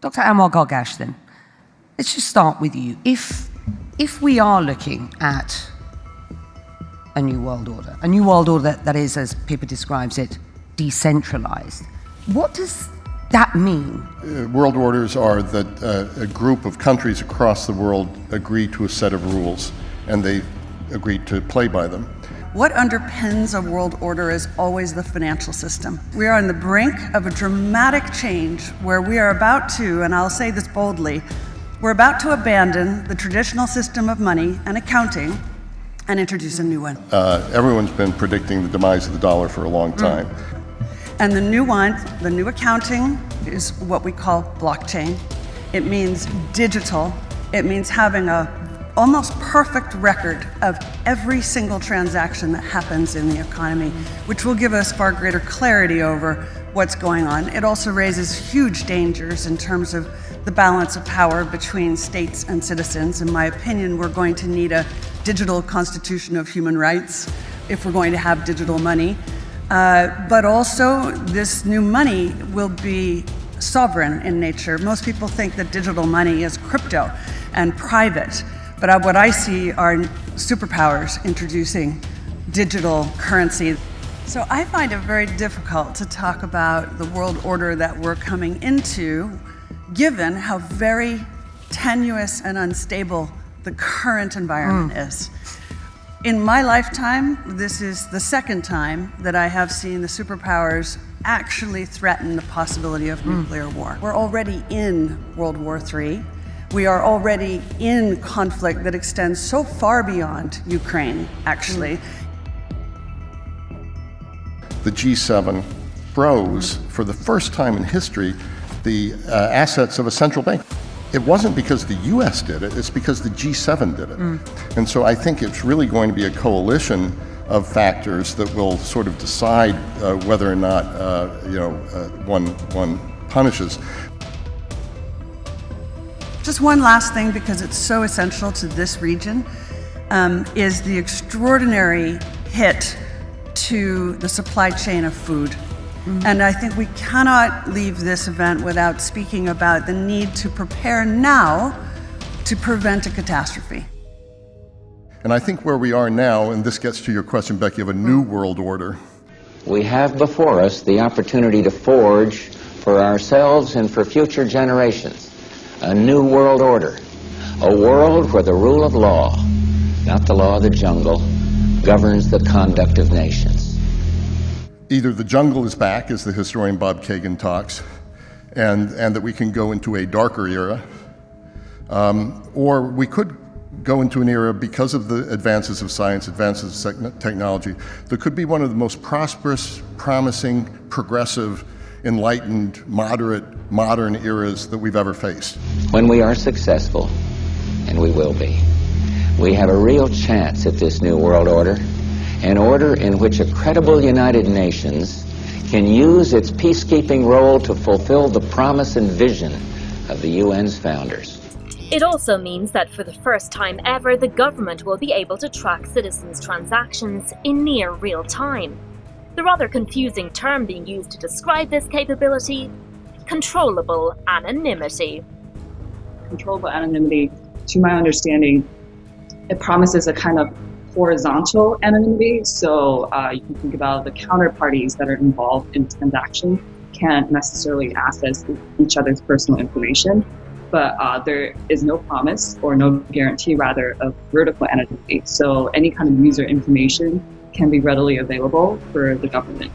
Dr. Anwar Gargash, then, let's just start with you. If we are looking at a new world order that is, as Pippa describes it, decentralized, what does that mean? World orders are that a group of countries across the world agree to a set of rules, and they agree to play by them. What underpins a world order is always the financial system. We are on the brink of a dramatic change where we are about to, and I'll say this boldly, we're about to abandon the traditional system of money and accounting and introduce a new one. Everyone's been predicting the demise of the dollar for a long time. And the new one, the new accounting, is what we call blockchain. It means digital. It means having a almost perfect record of every single transaction that happens in the economy, which will give us far greater clarity over what's going on. It also raises huge dangers in terms of the balance of power between states and citizens. In my opinion, we're going to need a digital constitution of human rights if we're going to have digital money. But also, this new money will be sovereign in nature. Most people think that digital money is crypto and private. But what I see are superpowers introducing digital currency. So I find it very difficult to talk about the world order that we're coming into, given how very tenuous and unstable the current environment is. In my lifetime, this is the second time that I have seen the superpowers actually threaten the possibility of nuclear war. We're already in World War III. We are already in conflict that extends so far beyond Ukraine, actually. The G7 froze, for the first time in history, the assets of a central bank. It wasn't because the US did it, it's because the G7 did it. And so I think it's really going to be a coalition of factors that will sort of decide whether or not one punishes. Just one last thing, because it's so essential to this region, is the extraordinary hit to the supply chain of food. And I think we cannot leave this event without speaking about the need to prepare now to prevent a catastrophe. And I think where we are now, and this gets to your question, Becky, of a new world order. We have before us the opportunity to forge for ourselves and for future generations a new world order, a world where the rule of law, not the law of the jungle, governs the conduct of nations. Either the jungle is back, as the historian Bob Kagan talks, and that we can go into a darker era, or we could go into an era, because of the advances of science, advances of technology, that could be one of the most prosperous, promising, progressive, enlightened, moderate, modern eras that we've ever faced. When we are successful, and we will be, we have a real chance at this new world order, an order in which a credible United Nations can use its peacekeeping role to fulfill the promise and vision of the UN's founders. It also means that for the first time ever, the government will be able to track citizens' transactions in near real time. The rather confusing term being used to describe this capability: controllable anonymity. Controllable anonymity, to my understanding, it promises a kind of horizontal anonymity. So you can think about the counterparties that are involved in the transaction can't necessarily access each other's personal information, but there is no promise, or no guarantee rather, of vertical anonymity. So any kind of user information can be readily available for the government.